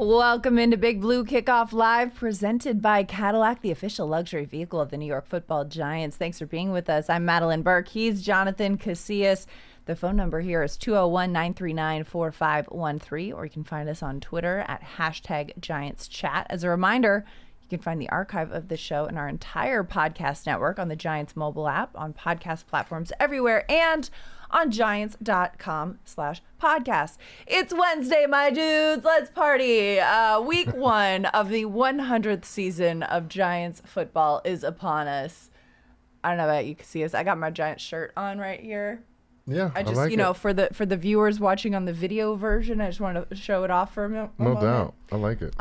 Welcome into Big Blue Kickoff Live, presented by Cadillac, the official luxury vehicle of the New York Football Giants. Thanks for being with us. I'm Madelyn Burke. He's Jonathan Casillas. The phone number here is 201-939-4513, or you can find us on Twitter at #GiantsChat. As a reminder, you can find the archive of the show and our entire podcast network on the Giants mobile app, on podcast platforms everywhere, and on giants.com/podcast. It's Wednesday, my dudes. Let's party. Week 1 of the 100th season of Giants football is upon us. I don't know about you, Casillas. I got my Giants shirt on right here. Yeah, I just, like it. for the viewers watching on the video version, I just wanted to show it off for a moment. No doubt. I like it.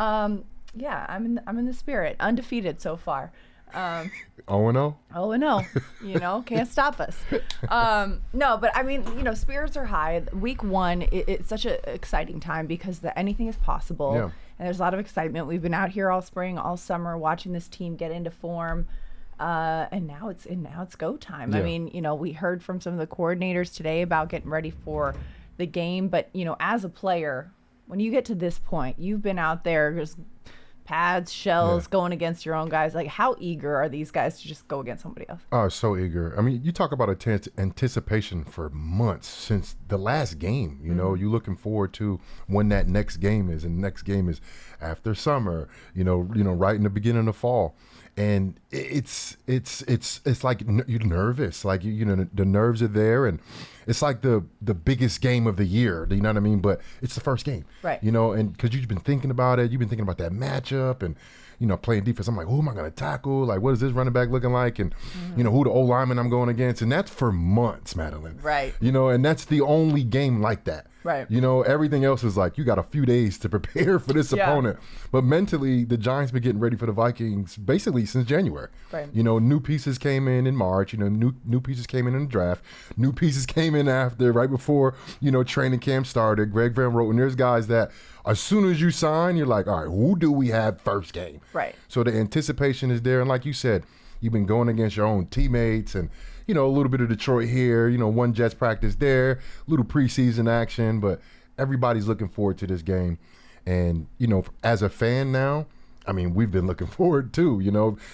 Yeah, I'm in the spirit. Undefeated so far. 0-0? 0-0. Can't stop us. No, but I mean, spirits are high. Week 1, it's such an exciting time because anything is possible. Yeah. And there's a lot of excitement. We've been out here all spring, all summer, watching this team get into form. And now it's go time. Yeah. I mean, we heard from some of the coordinators today about getting ready for the game. But, as a player, when you get to this point, you've been out there just pads, shells, going against your own guys. Like, how eager are these guys to just go against somebody else? Oh, so eager. I mean, you talk about anticipation for months since the last game. You're looking forward to when that next game is, and the next game is after summer. Right in the beginning of fall, and it's like you're nervous. Like the nerves are there, and it's like the biggest game of the year. You know what I mean? But it's the first game, right? And because you've been thinking about it, you've been thinking about that matchup, and playing defense. I'm like, who am I going to tackle? Like, what is this running back looking like? And who the O-lineman I'm going against? And that's for months, Madelyn. Right. And that's the only game like that. Right. Everything else is like, you got a few days to prepare for this opponent. But mentally, the Giants been getting ready for the Vikings basically since January. Right. New pieces came in March. New pieces came in the draft. New pieces came in right before, training camp started. Greg Van Roten, there's guys that as soon as you sign, you're like, all right, who do we have first game? Right. So the anticipation is there. And like you said, you've been going against your own teammates and, a little bit of Detroit here, one Jets practice there, a little preseason action, but everybody's looking forward to this game. And, as a fan now, I mean, we've been looking forward too,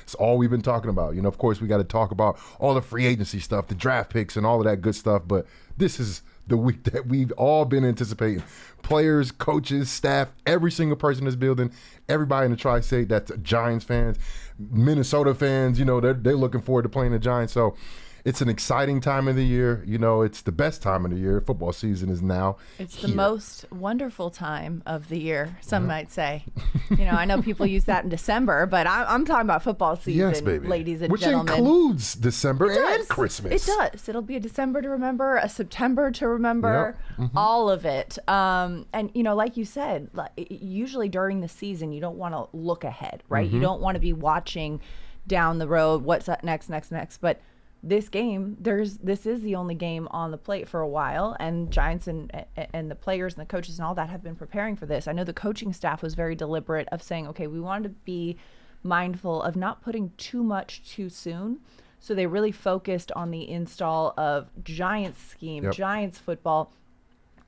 it's all we've been talking about. Of course, we got to talk about all the free agency stuff, the draft picks and all of that good stuff, but this is the week that we've all been anticipating. Players, coaches, staff, every single person in this building, everybody in the Tri-State that's Giants fans, Minnesota fans, they're looking forward to playing the Giants. So it's an exciting time of the year. It's the best time of the year. Football season is now. It's the most wonderful time of the year, some might say. I know people use that in December, but I'm talking about football season, yes, baby. Ladies and Which gentlemen. Which includes December and Christmas. It does. It'll be a December to remember, a September to remember, all of it. And, like you said, usually during the season, you don't want to look ahead, right? You don't want to be watching down the road, what's up next. But this game, this is the only game on the plate for a while, and Giants and the players and the coaches and all that have been preparing for this. I know the coaching staff was very deliberate of saying, okay, we wanted to be mindful of not putting too much too soon. So they really focused on the install of Giants scheme, Giants football,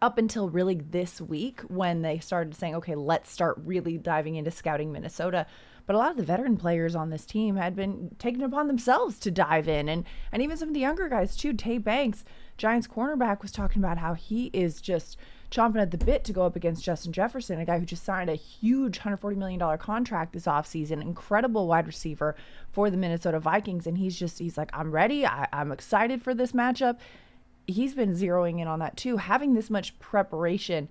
up until really this week when they started saying, okay, let's start really diving into scouting Minnesota. But a lot of the veteran players on this team had been taking it upon themselves to dive in. And even some of the younger guys, too. Deonte Banks, Giants cornerback, was talking about how he is just chomping at the bit to go up against Justin Jefferson, a guy who just signed a huge $140 million contract this offseason, incredible wide receiver for the Minnesota Vikings. And he's like, I'm ready. I'm excited for this matchup. He's been zeroing in on that, too. Having this much preparation,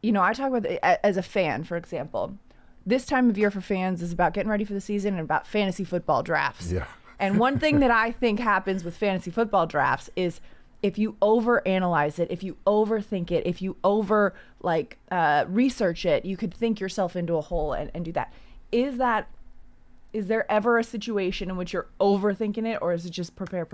I talk about it as a fan, for example. This time of year for fans is about getting ready for the season and about fantasy football drafts. Yeah. And one thing that I think happens with fantasy football drafts is if you overanalyze it, if you overthink it, if you research it, you could think yourself into a hole and do that. Is there ever a situation in which you're overthinking it, or is it just prepare?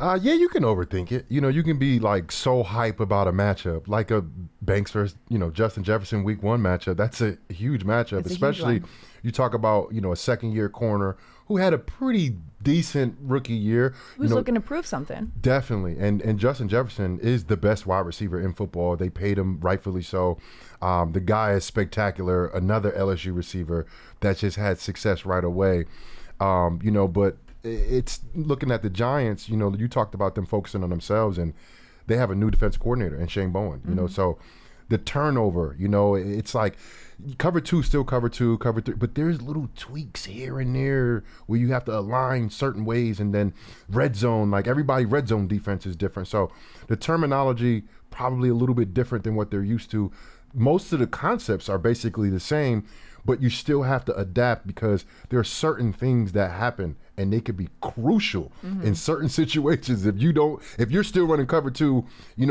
Yeah, you can overthink it. You can be like so hype about a matchup, like a Banks versus, Justin Jefferson week 1 matchup. That's a huge matchup, It's a huge especially one. you talk about, a second-year corner who had a pretty decent rookie year. Who's looking to prove something? Definitely. And Justin Jefferson is the best wide receiver in football. They paid him rightfully so. The guy is spectacular. Another LSU receiver that just had success right away. But it's looking at the Giants, you talked about them focusing on themselves, and they have a new defensive coordinator in Shane Bowen, so the turnover, it's like cover 2, still cover 2, cover 3, but there's little tweaks here and there where you have to align certain ways, and then red zone, like everybody red zone defense is different. So the terminology probably a little bit different than what they're used to. Most of the concepts are basically the same, but you still have to adapt because there are certain things that happen and they could be crucial in certain situations. If you're still running cover 2,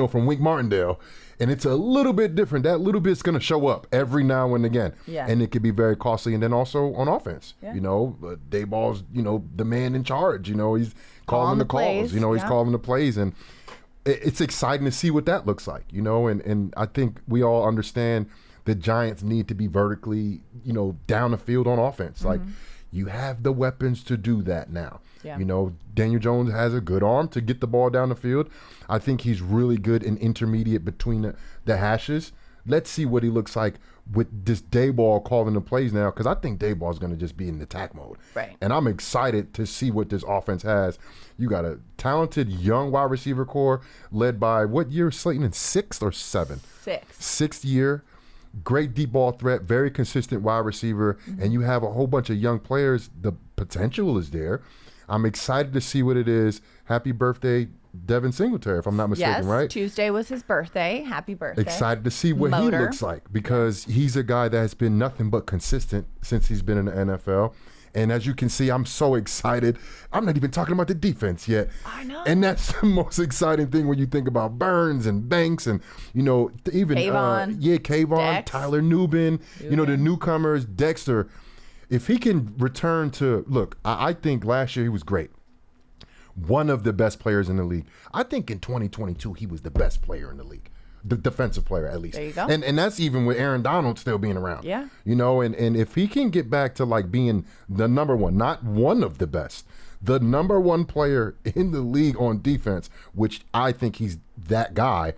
from Wink Martindale, and it's a little bit different, that little bit's going to show up every now and again. Yeah. And it could be very costly. And then also on offense, Yeah. Dayball's, the man in charge, he's calling the calls, he's calling the plays. And it's exciting to see what that looks like, and I think we all understand the Giants need to be vertically, down the field on offense. Like, you have the weapons to do that now. Yeah. Daniel Jones has a good arm to get the ball down the field. I think he's really good in intermediate between the hashes. Let's see what he looks like with this Dayball calling the plays now, because I think Dayball is going to just be in attack mode. Right. And I'm excited to see what this offense has. You got a talented young wide receiver core led by, what year is Slayton in, 6th or 7th? 6th year. Great deep ball threat, very consistent wide receiver, and you have a whole bunch of young players. The potential is there. I'm excited to see what it is. Happy birthday, Devin Singletary, if I'm not mistaken, Yes, right? Tuesday was his birthday. Happy birthday. Excited to see what he looks like, because he's a guy that has been nothing but consistent since he's been in the NFL. And as you can see, I'm so excited. I'm not even talking about the defense yet. I know. And that's the most exciting thing when you think about Burns and Banks and, even Kayvon. Kayvon, Dex. Tyler Nubin, the newcomers, Dexter. If he can return to, look, I think last year he was great. One of the best players in the league. I think in 2022, he was the best player in the league. The defensive player, at least. There you go. And that's even with Aaron Donald still being around. Yeah. And if he can get back to like being the number one, not one of the best, the number one player in the league on defense, which I think he's that guy,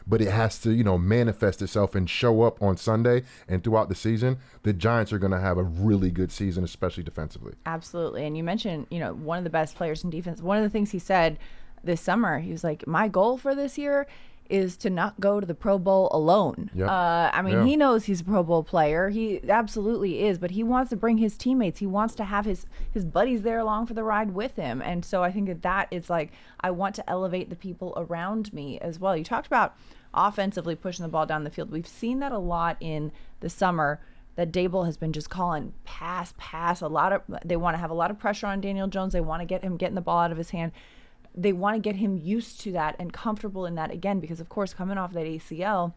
but it has to, manifest itself and show up on Sunday and throughout the season, the Giants are going to have a really good season, especially defensively. Absolutely. And you mentioned, one of the best players in defense. One of the things he said this summer, he was like, my goal for this year is to not go to the Pro Bowl alone. Yep. He knows he's a Pro Bowl player. He absolutely is, but he wants to bring his teammates. He wants to have his buddies there along for the ride with him. And so I think that is like, I want to elevate the people around me as well. You talked about offensively pushing the ball down the field. We've seen that a lot in the summer, that Daboll has been just calling pass. They want to have a lot of pressure on Daniel Jones. They want to get him getting the ball out of his hand. They want to get him used to that and comfortable in that again, because of course, coming off that ACL,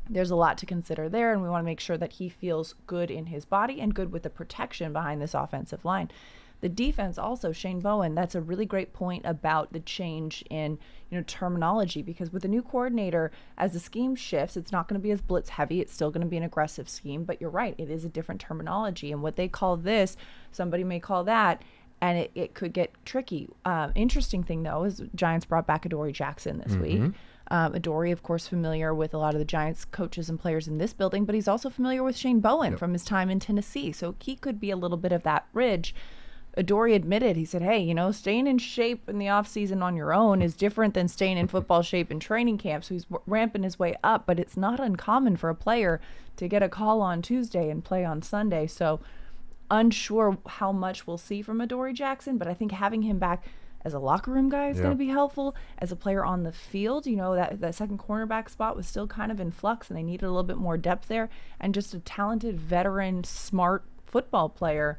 there's a lot to consider there, and we want to make sure that he feels good in his body and good with the protection behind this offensive line. The defense also, Shane Bowen, that's a really great point about the change in terminology, because with the new coordinator, as the scheme shifts, it's not going to be as blitz heavy. It's still going to be an aggressive scheme, but you're right, it is a different terminology, and what they call this, somebody may call that, and it could get tricky. Interesting thing, though, is Giants brought back Adoree Jackson this week. Adoree, of course, familiar with a lot of the Giants coaches and players in this building, but he's also familiar with Shane Bowen from his time in Tennessee. So he could be a little bit of that bridge. Adoree admitted, he said, hey, staying in shape in the offseason on your own is different than staying in football shape in training camp. So he's ramping his way up, but it's not uncommon for a player to get a call on Tuesday and play on Sunday. So unsure how much we'll see from Adoree Jackson, but I think having him back as a locker room guy is going to be helpful. As a player on the field, that second cornerback spot was still kind of in flux, and they needed a little bit more depth there. And just a talented, veteran, smart football player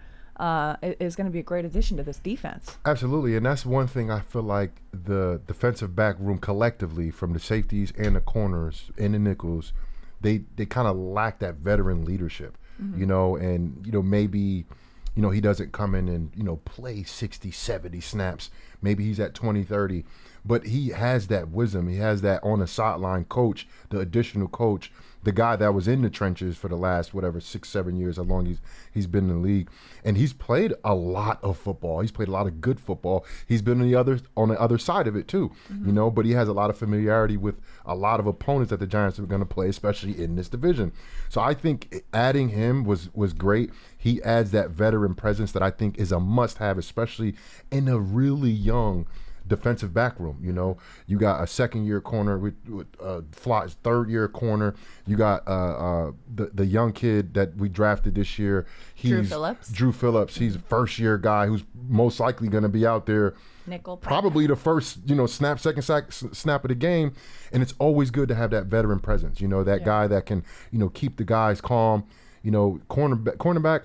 is going to be a great addition to this defense. Absolutely, and that's one thing I feel like the defensive back room collectively, from the safeties and the corners and the nickels, they kind of lack that veteran leadership. And maybe he doesn't come in and, play 60, 70 snaps. Maybe he's at 20, 30. But he has that wisdom. He has that on the sideline coach, the additional coach, the guy that was in the trenches for the last, 6, 7 years, how long he's been in the league. And he's played a lot of football. He's played a lot of good football. He's been on the other side of it too, but he has a lot of familiarity with a lot of opponents that the Giants are going to play, especially in this division. So I think adding him was great. He adds that veteran presence that I think is a must-have, especially in a really young defensive back room. You got a second-year corner with Flott's third-year corner. You got the young kid that we drafted this year. Drew Phillips. He's a first-year guy who's most likely going to be out there. Nickel. Probably the first, second snap of the game. And it's always good to have that veteran presence. That guy that can, keep the guys calm. Cornerback.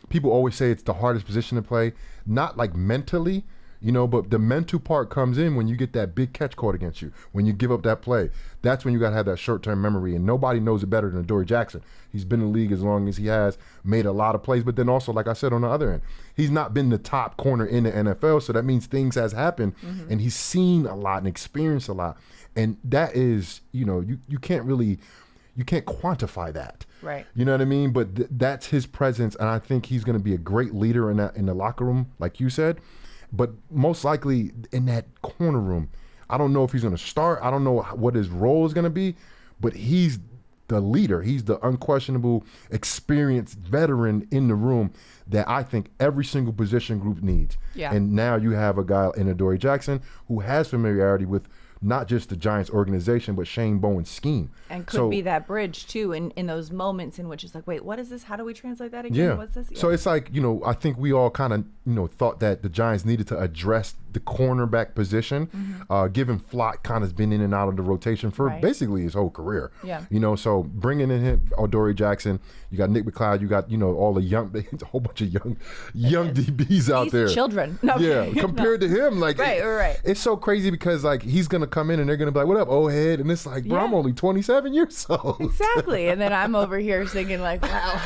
People always say it's the hardest position to play. Not like mentally. But the mental part comes in when you get that big catch caught against you, when you give up that play. That's when you got to have that short-term memory, and nobody knows it better than Adoree Jackson. He's been in the league as long as he has, made a lot of plays, but then also, like I said, on the other end, he's not been the top corner in the NFL, so that means things has happened, and he's seen a lot and experienced a lot. And that is, you can't quantify that. Right. You know what I mean? But that's his presence, and I think he's going to be a great leader in the locker room, like you said. But most likely in that corner room, I don't know if he's going to start. I don't know what his role is going to be, but he's the leader. He's the unquestionable, experienced veteran in the room that I think every single position group needs. Yeah. And now you have a guy in Adoree Jackson who has familiarity with not just the Giants organization, but Shane Bowen's scheme. And could be that bridge, too, in those moments in which it's like, wait, what is this? How do we translate that again? Yeah. What's this? Yeah. So it's like, I think we all kind of, thought that the Giants needed to address the cornerback position, given Flott kind of been in and out of the rotation for basically his whole career. Yeah. So bringing in him, Adoree Jackson, you got Nick McLeod, you got, all the young, a whole bunch of young DBs out there. Children. No, yeah. Compared to him, like, right. It's so crazy because, like, he's going to come in and they're going to be like, what up, old head? And it's like, bro, I'm only 27 years old. Exactly. And then I'm over here thinking, like, wow,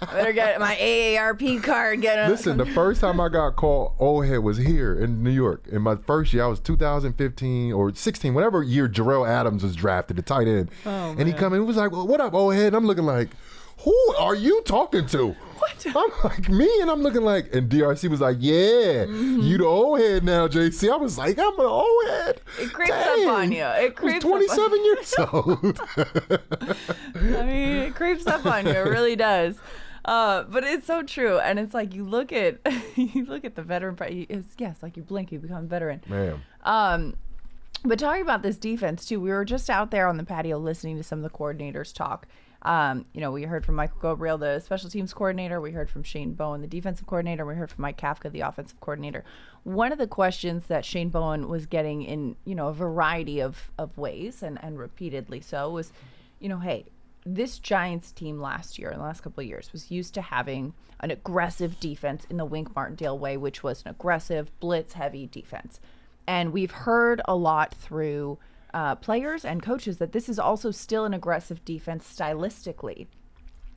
I better get my AARP card. Listen, the first time I got called old head was here in New York. In my first year, I was 2015 or 16, whatever year Jarrell Adams was drafted, the tight end. Oh, and he come in and was like, well, what up, old head? And I'm looking like, who are you talking to? What? I'm like, me? And I'm looking like, and DRC was like, yeah, you the old head now, JC. I was like, I'm an old head. It creeps up on you. It creeps up on you. 27 years old. I mean, it creeps up on you. It really does. But it's so true. And it's like you look at the veteran, yes, like you blink, you become a veteran. Man. But talking about this defense too, we were just out there on the patio listening to some of the coordinators talk. We heard from Michael Gabriel, the special teams coordinator. We heard from Shane Bowen, the defensive coordinator. We heard from Mike Kafka, the offensive coordinator. One of the questions that Shane Bowen was getting in, a variety of ways and repeatedly so was, hey, this Giants team last year, in the last couple of years, was used to having an aggressive defense in the Wink Martindale way, which was an aggressive, blitz-heavy defense. And we've heard a lot through players and coaches that this is also still an aggressive defense stylistically.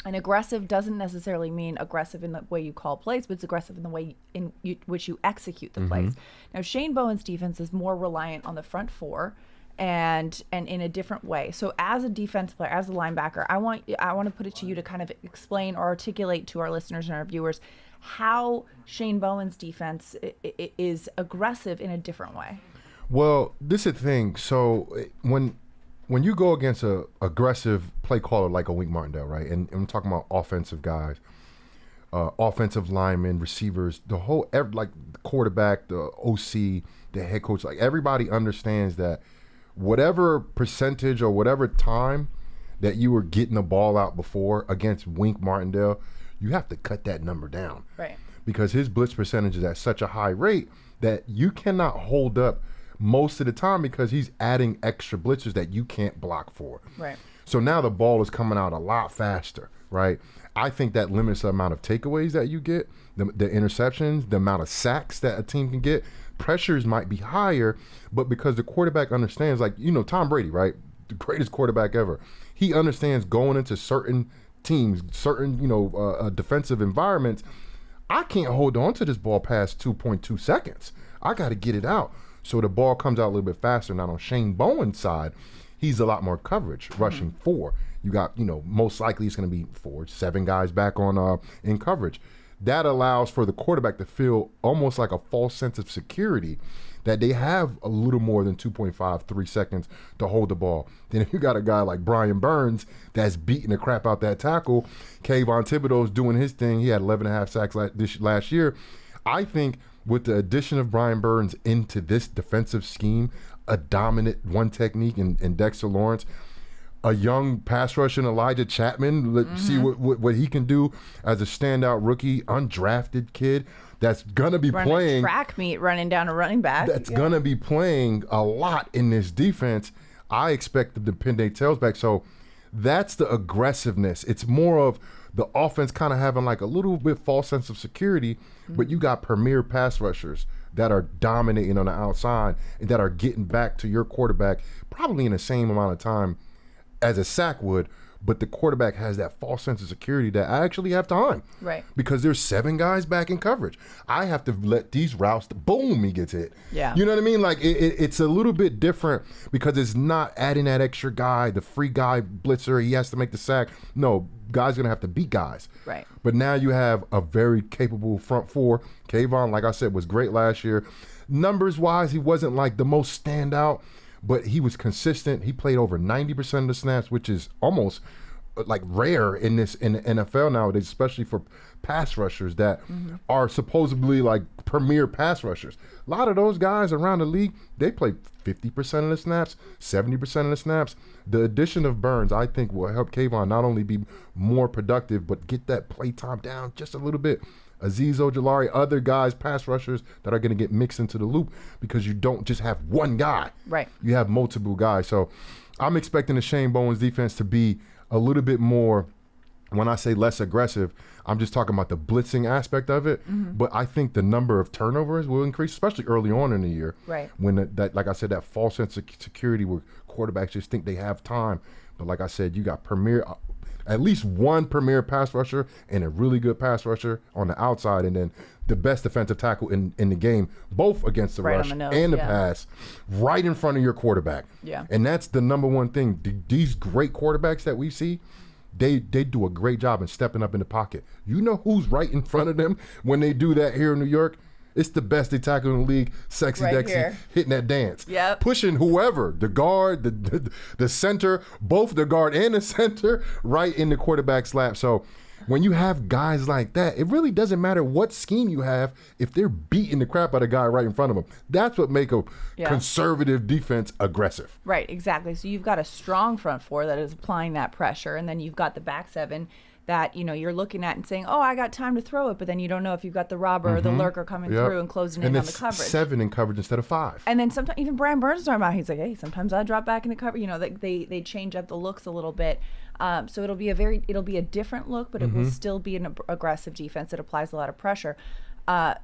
And aggressive doesn't necessarily mean aggressive in the way you call plays, but it's aggressive in the way in which you execute the plays. Now, Shane Bowen's defense is more reliant on the front four and in a different way. So as a defense player, as a linebacker, I want to put it to you to kind of explain or articulate to our listeners and our viewers how Shane Bowen's defense is aggressive in a different way. Well, this is the thing. So when you go against a aggressive play caller like a Wink Martindale, right? And I'm talking about offensive guys, offensive linemen, receivers, the quarterback, the OC, the head coach, like everybody understands that whatever percentage or whatever time that you were getting the ball out before against Wink Martindale, you have to cut that number down. Right. Because his blitz percentage is at such a high rate that you cannot hold up most of the time because he's adding extra blitzers that you can't block for. Right. So now the ball is coming out a lot faster, right? I think that limits the amount of takeaways that you get, the interceptions, the amount of sacks that a team can get. Pressures might be higher, but because the quarterback understands, like, Tom Brady, right? The greatest quarterback ever. He understands going into certain teams, certain, defensive environments, I can't hold on to this ball past 2.2 seconds. I got to get it out. So the ball comes out a little bit faster. Now on Shane Bowen's side, he's a lot more coverage, rushing 4. You got, most likely it's going to be 7 guys back on in coverage. That allows for the quarterback to feel almost like a false sense of security that they have a little more than 2.53 seconds to hold the ball. Then if you got a guy like Brian Burns that's beating the crap out that tackle, Kayvon Thibodeau's doing his thing. He had 11.5 sacks last year. I think with the addition of Brian Burns into this defensive scheme, a dominant one technique in Dexter Lawrence, a young pass rusher in Elijah Chapman, let's see what he can do as a standout rookie, undrafted kid that's going to be playing. Track meet running down a running back. That's going to be playing a lot in this defense. I expect them to pin their tails back. So that's the aggressiveness. It's more of the offense kind of having like a little bit false sense of security, but you got premier pass rushers that are dominating on the outside and that are getting back to your quarterback probably in the same amount of time as a sack would, but the quarterback has that false sense of security that I actually have time. Right. Because there's 7 guys back in coverage. I have to let these routes, boom, he gets hit. Yeah. You know what I mean? Like it's a little bit different because it's not adding that extra guy, the free guy blitzer, he has to make the sack. No, guys going to have to beat guys. Right. But now you have a very capable front 4. Kayvon, like I said, was great last year. Numbers-wise, he wasn't like the most standout, but he was consistent. He played over 90% of the snaps, which is almost like rare in the NFL nowadays, especially for pass rushers that are supposedly like premier pass rushers. A lot of those guys around the league, they play 50% of the snaps, 70% of the snaps. The addition of Burns, I think, will help Kayvon not only be more productive, but get that play time down just a little bit. Azeez Ojulari, other guys, pass rushers that are going to get mixed into the loop because you don't just have one guy. Right. You have multiple guys. So I'm expecting the Shane Bowen's defense to be a little bit more, when I say less aggressive, I'm just talking about the blitzing aspect of it. But I think the number of turnovers will increase, especially early on in the year. Right. When that, like I said, that false sense of security where quarterbacks just think they have time. But like I said, you got at least one premier pass rusher and a really good pass rusher on the outside, and then the best defensive tackle in the game, both against the rush and the pass, right in front of your quarterback. Yeah. And that's the number one thing. These great quarterbacks that we see, they do a great job in stepping up in the pocket. You know who's right in front of them when they do that here in New York? It's the best they tackle in the league, Sexy Right Dexy, here. hitting that dance. Yep. Pushing whoever, the guard, the center, both the guard and the center, right in the quarterback's lap. So when you have guys like that, it really doesn't matter what scheme you have if they're beating the crap out of a guy right in front of them. That's what make a conservative defense aggressive. Right, exactly. So you've got a strong front 4 that is applying that pressure, and then you've got the back 7 that, you're looking at and saying, oh, I got time to throw it, but then you don't know if you've got the robber or the lurker coming through and closing in on the coverage. 7 in coverage instead of 5. And then sometimes, even Brian Burns is talking about, he's like, hey, sometimes I drop back in the cover. They change up the looks a little bit. So it'll be a different look, but it will still be an aggressive defense that applies a lot of pressure.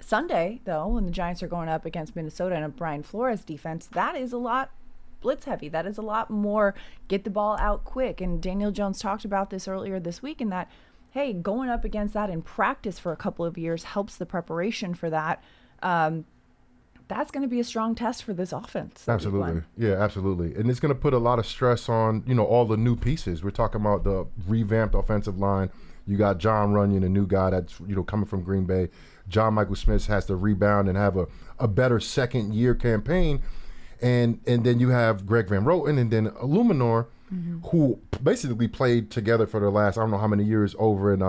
Sunday, though, when the Giants are going up against Minnesota and a Brian Flores defense, that is a lot blitz heavy. That is a lot more get the ball out quick. And Daniel Jones talked about this earlier this week, in that, hey, going up against that in practice for a couple of years helps the preparation for that. That's going to be a strong test for this offense. Absolutely. Yeah, absolutely. And it's going to put a lot of stress on, all the new pieces. We're talking about the revamped offensive line. You got John Runyon, a new guy that's, coming from Green Bay. John Michael Smith has to rebound and have a better second-year campaign. And then you have Greg Van Roten and then Illuminor, who basically played together for the last, I don't know how many years, over in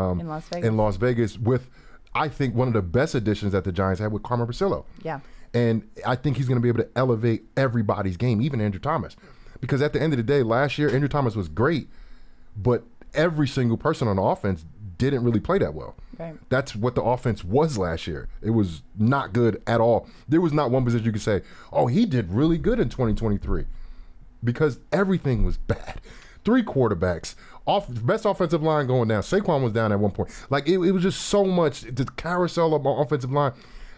Las Vegas with, I think, one of the best additions that the Giants had with Carmen Priscillo. Yeah. And I think he's going to be able to elevate everybody's game, even Andrew Thomas. Because at the end of the day, last year, Andrew Thomas was great, but every single person on the offense didn't really play that well. Right. That's what the offense was last year. It was not good at all. There was not one position you could say, oh, he did really good in 2023. Because everything was bad. 3 quarterbacks, best offensive line going down. Saquon was down at one point. Like, it was just so much, the carousel of offensive line.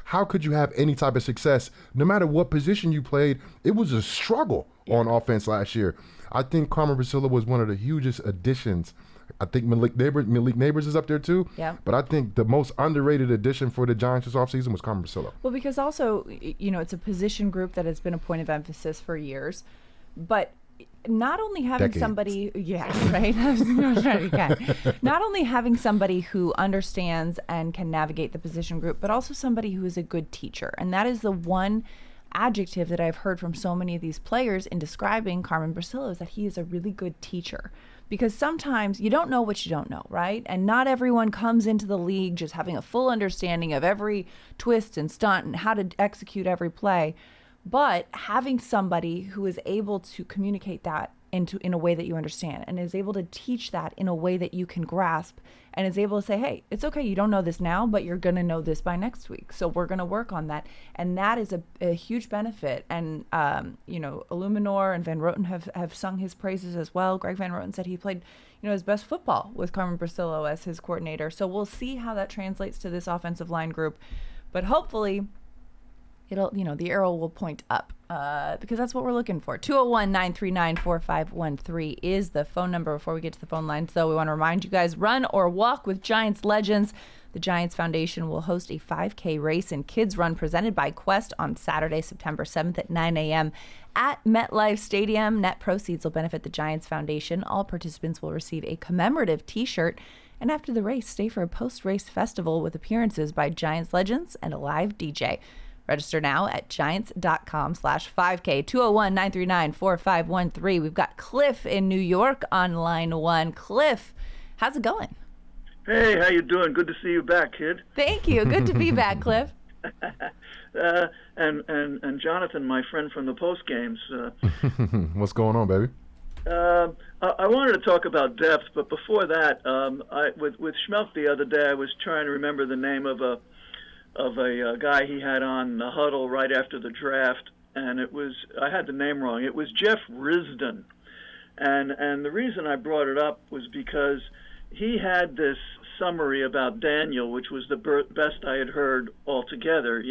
How could you have any type of success? No matter what position you played, it was a struggle on offense last year. I think Carmen Priscilla was one of the hugest additions I think Malik Neighbors is up there too. Yeah. But I think the most underrated addition for the Giants this offseason was Carmen Brasillo. Well, because also, it's a position group that has been a point of emphasis for years. But not only having somebody, right? Not only having somebody who understands and can navigate the position group, but also somebody who is a good teacher. And that is the one adjective that I've heard from so many of these players in describing Carmen Brasillo, is that he is a really good teacher. Because sometimes you don't know what you don't know, right? And not everyone comes into the league just having a full understanding of every twist and stunt and how to execute every play. But having somebody who is able to communicate that in a way that you understand, and is able to teach that in a way that you can grasp, and is able to say, hey, it's okay, you don't know this now, but you're going to know this by next week. So we're going to work on that. And that is a huge benefit. And, Illuminor and Van Roten have sung his praises as well. Greg Van Roten said he played, his best football with Carmen Brasillo as his coordinator. So we'll see how that translates to this offensive line group. But hopefully the arrow will point up because that's what we're looking for. 201-939-4513 is the phone number. Before we get to the phone lines, though, we want to remind you guys, run or walk with Giants legends. The Giants Foundation will host a 5K race and kids run presented by Quest on Saturday, September 7th at 9 a.m. at MetLife Stadium. Net proceeds will benefit the Giants Foundation. All participants will receive a commemorative T-shirt. And after the race, stay for a post-race festival with appearances by Giants legends and a live DJ. Register now at giants.com/5K. 201-939-4513. We've got Cliff in New York on line one. Cliff, how's it going? Hey, how you doing? Good to see you back, kid. Thank you. Good to be back, Cliff. And Jonathan, my friend from the post games. What's going on, baby? I wanted to talk about depth, but before that, with Schmelk the other day, I was trying to remember the name of a guy he had on the huddle right after the draft, and I had the name wrong. It was Jeff Risdon, and the reason I brought it up was because he had this summary about Daniel, which was the best I had heard altogether,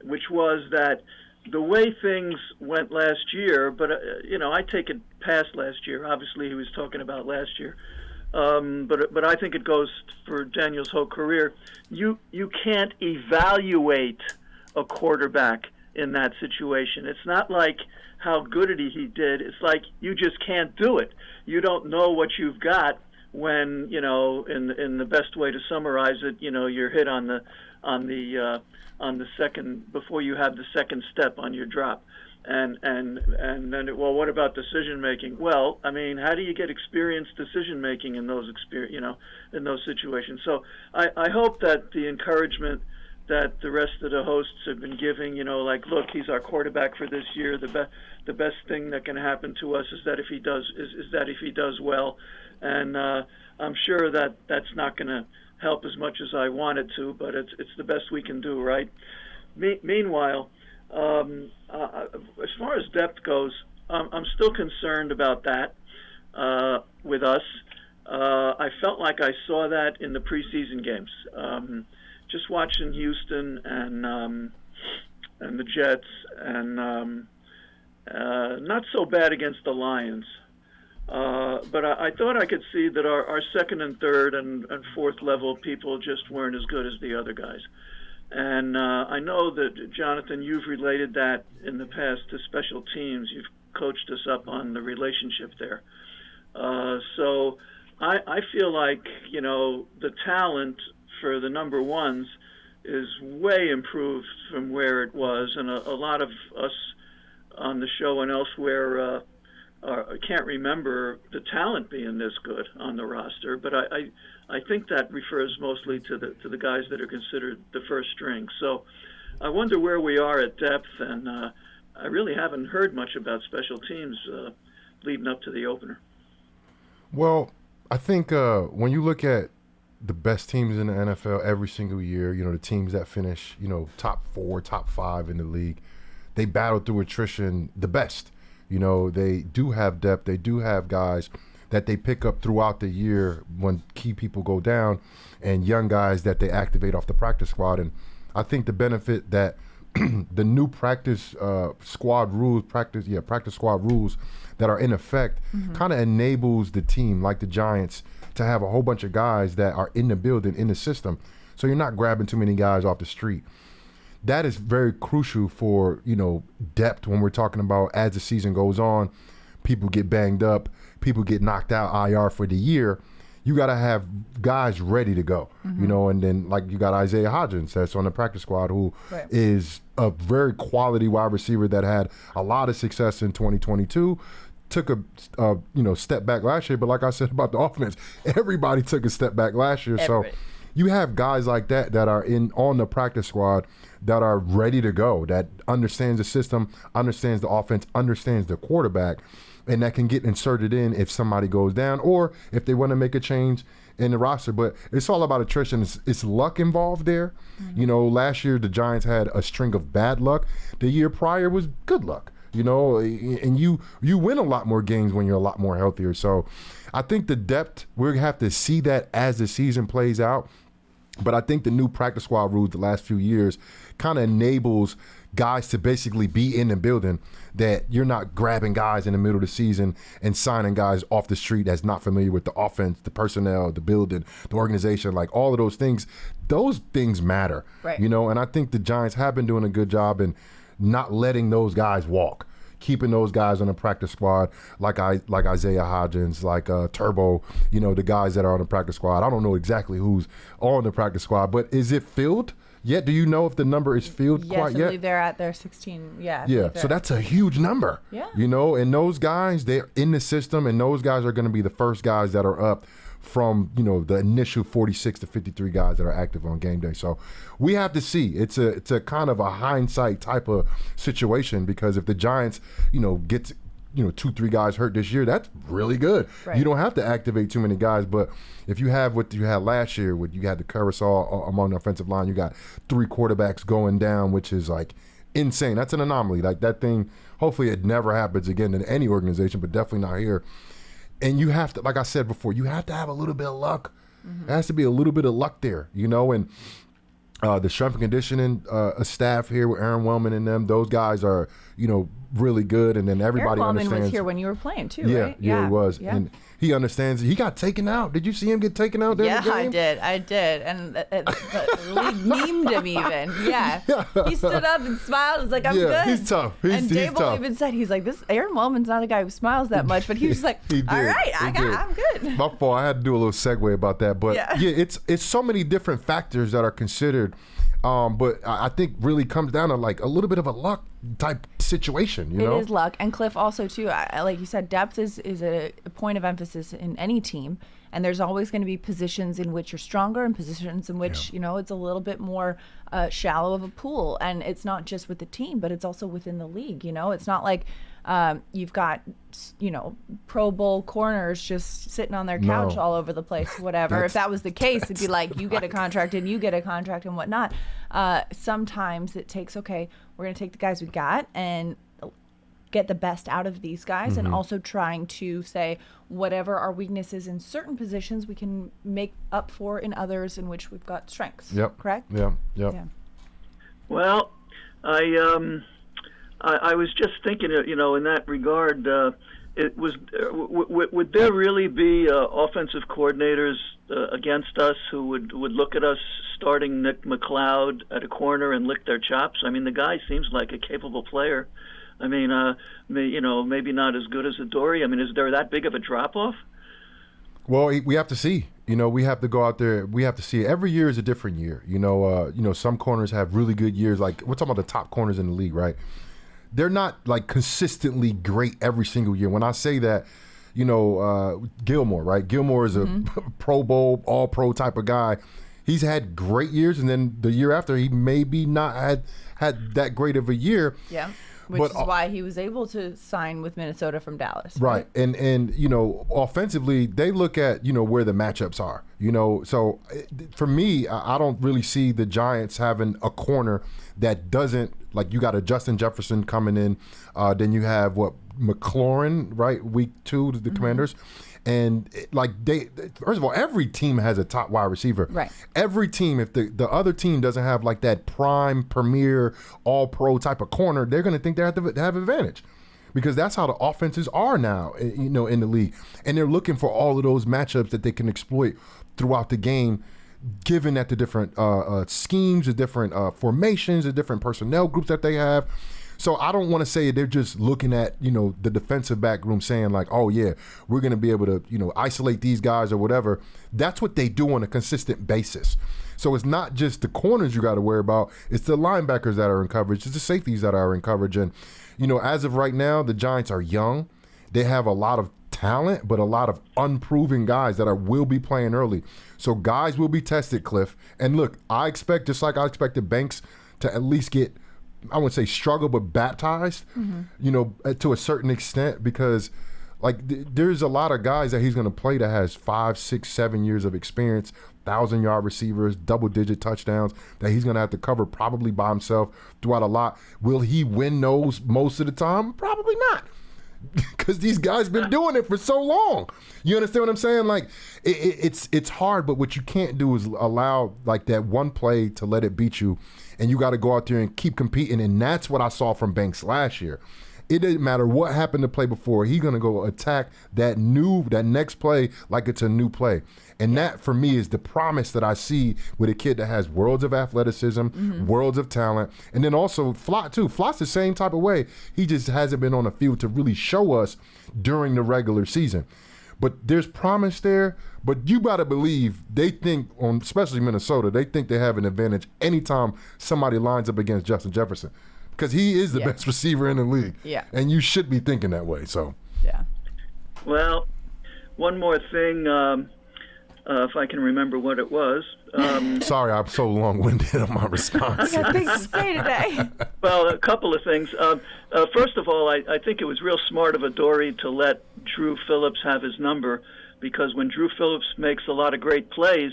which was that the way things went last year, but I take it past last year. Obviously, he was talking about last year. But I think it goes for Daniel's whole career. You can't evaluate a quarterback in that situation. It's not like how good he did. It's like you just can't do it. You don't know what you've got when in the best way to summarize it. You're hit on the second before you have the second step on your drop. And then, what about decision making? Well, I mean, how do you get experienced decision making in those in those situations? So I hope that the encouragement that the rest of the hosts have been giving, look, he's our quarterback for this year. The best thing that can happen to us is that if he does well, and I'm sure that that's not going to help as much as I want it to, but it's the best we can do, right? Meanwhile. As far as depth goes, I'm still concerned about that with us. I felt like I saw that in the preseason games. Just watching Houston and the Jets, and not so bad against the Lions. But I thought I could see that our second and third and fourth level people just weren't as good as the other guys. And I know that, Jonathan, you've related that in the past to special teams. You've coached us up on the relationship there. So I feel like, the talent for the number ones is way improved from where it was. And a lot of us on the show and elsewhere can't remember the talent being this good on the roster. But I think that refers mostly to the guys that are considered the first string. So I wonder where we are at depth, and I really haven't heard much about special teams leading up to the opener. Well, I think when you look at the best teams in the NFL every single year, the teams that finish, top 4, top 5 in the league, they battle through attrition the best. They do have depth. They do have guys that they pick up throughout the year when key people go down, and young guys that they activate off the practice squad. And I think the benefit that the new practice squad rules, practice squad rules that are in effect kind of enables the team, like the Giants, to have a whole bunch of guys that are in the building, in the system. So you're not grabbing too many guys off the street. That is very crucial for, depth when we're talking about as the season goes on, people get banged up, people get knocked out IR for the year. You got to have guys ready to go, and then like you got Isaiah Hodgins that's on the practice squad who is a very quality wide receiver that had a lot of success in 2022. Took a step back last year, but like I said about the offense, everybody took a step back last year. So you have guys like that are on the practice squad that are ready to go, that understands the system, understands the offense, understands the quarterback, and that can get inserted in if somebody goes down or if they want to make a change in the roster. But it's all about attrition. It's luck involved there. Last year the Giants had a string of bad luck. The year prior was good luck. And you win a lot more games when you're a lot more healthier. So I think the depth, we're going to have to see that as the season plays out. But I think the new practice squad rules the last few years kind of enables guys to basically be in the building, that you're not grabbing guys in the middle of the season and signing guys off the street that's not familiar with the offense, the personnel, the building, the organization, like all of those things. Those things matter, and I think the Giants have been doing a good job in not letting those guys walk, keeping those guys on the practice squad, like Isaiah Hodgins, like Turbo, the guys that are on the practice squad. I don't know exactly who's on the practice squad, but is it filled yet? Do you know if the number is filled quite yet? Yes, I believe they're at their 16. Yeah, so that's a huge number. Yeah. And those guys, they're in the system, and those guys are going to be the first guys that are up from, the initial 46 to 53 guys that are active on game day. So we have to see. It's a kind of a hindsight type of situation, because if the Giants, get 2-3 guys hurt this year, that's really good. Right. You don't have to activate too many guys, but if you have what you had last year, you had the carousel among the offensive line, you got 3 quarterbacks going down, which is like insane. That's an anomaly. Like that thing, hopefully it never happens again in any organization, but definitely not here. And you have to, like I said before, you have to have a little bit of luck. There has to be a little bit of luck there, and the strength and conditioning staff here with Aaron Wellman and them, those guys are, really good. And then everybody Aaron understands. Wellman was here when you were playing too, right? Yeah, he was. Yeah. And he understands. He got taken out. Did you see him get taken out during the game? I did. And the league memed him even. Yeah. He stood up and smiled. He was like, I'm good. He's tough. And Dable even said, he's like, this Aaron Wellman's not a guy who smiles that much, but he was just like, all right, I'm good. My fault. I had to do a little segue about that. But it's so many different factors that are considered. But I think really comes down to like a little bit of a luck type situation, It is luck. And Cliff also too, like you said, depth is a point of emphasis in any team. And there's always going to be positions in which you're stronger and positions in which, it's a little bit more shallow of a pool. And it's not just with the team, but it's also within the league. It's not like you've got, Pro Bowl corners just sitting on their couch all over the place, whatever. If that was the case, it'd be like, you get a contract and you get a contract and whatnot. Sometimes it takes, we're going to take the guys we got and get the best out of these guys, and also trying to say whatever our weaknesses in certain positions we can make up for in others in which we've got strengths. Correct? Yeah. Well, I was just thinking, in that regard, it was would there really be offensive coordinators against us who would look at us starting Nick McLeod at a corner and lick their chops? I mean, the guy seems like a capable player. I mean, maybe not as good as Adoree'. I mean, is there that big of a drop-off? Well, we have to see. We have to go out there. We have to see. Every year is a different year. Some corners have really good years. Like, we're talking about the top corners in the league, right? They're not, like, consistently great every single year. When I say that, Gilmore, right? Gilmore is a Pro Bowl, all-pro type of guy. He's had great years, and then the year after, he maybe not had that great of a year. Yeah. Which is why he was able to sign with Minnesota from Dallas. Right. And offensively, they look at, where the matchups are. So for me, I don't really see the Giants having a corner that doesn't, like, you got a Justin Jefferson coming in. Then you have McLaurin, right, week 2, the Commanders. And first of all, every team has a top wide receiver. Right. Every team, if the other team doesn't have like that prime, premier, all-pro type of corner, they're going to think they have advantage. Because that's how the offenses are now, in the league. And they're looking for all of those matchups that they can exploit throughout the game, given that the different schemes, the different formations, the different personnel groups that they have. So I don't want to say they're just looking at, the defensive back room saying like, oh, yeah, we're going to be able to, isolate these guys or whatever. That's what they do on a consistent basis. So it's not just the corners you got to worry about. It's the linebackers that are in coverage. It's the safeties that are in coverage. And, as of right now, the Giants are young. They have a lot of talent, but a lot of unproven guys that will be playing early. So guys will be tested, Cliff. And look, I expect, just like I expected Banks to at least get, I wouldn't say struggle, but baptized, to a certain extent, because there's a lot of guys that he's going to play that has 5, 6, 7 years of experience, 1,000-yard receivers, double-digit touchdowns that he's going to have to cover probably by himself throughout a lot. Will he win those most of the time? Probably not, because these guys been doing it for so long. You understand what I'm saying? Like, it's hard, but what you can't do is allow like that one play to let it beat you, and you got to go out there and keep competing. And that's what I saw from Banks last year. It didn't matter what happened to play before. He's going to go attack that next play like it's a new play. And that, for me, is the promise that I see with a kid that has worlds of athleticism, worlds of talent. And then also Flott, too. Flott's the same type of way. He just hasn't been on the field to really show us during the regular season. But there's promise there. But you got to believe they think, especially Minnesota, they think they have an advantage anytime somebody lines up against Justin Jefferson. Because he is the best receiver in the league. Yeah. And you should be thinking that way. So. Yeah. Well, one more thing, if I can remember what it was. Sorry, I'm so long-winded on my response. I got things to say today. Well, a couple of things. First of all, I think it was real smart of Adoree to let Drew Phillips have his number, because when Drew Phillips makes a lot of great plays,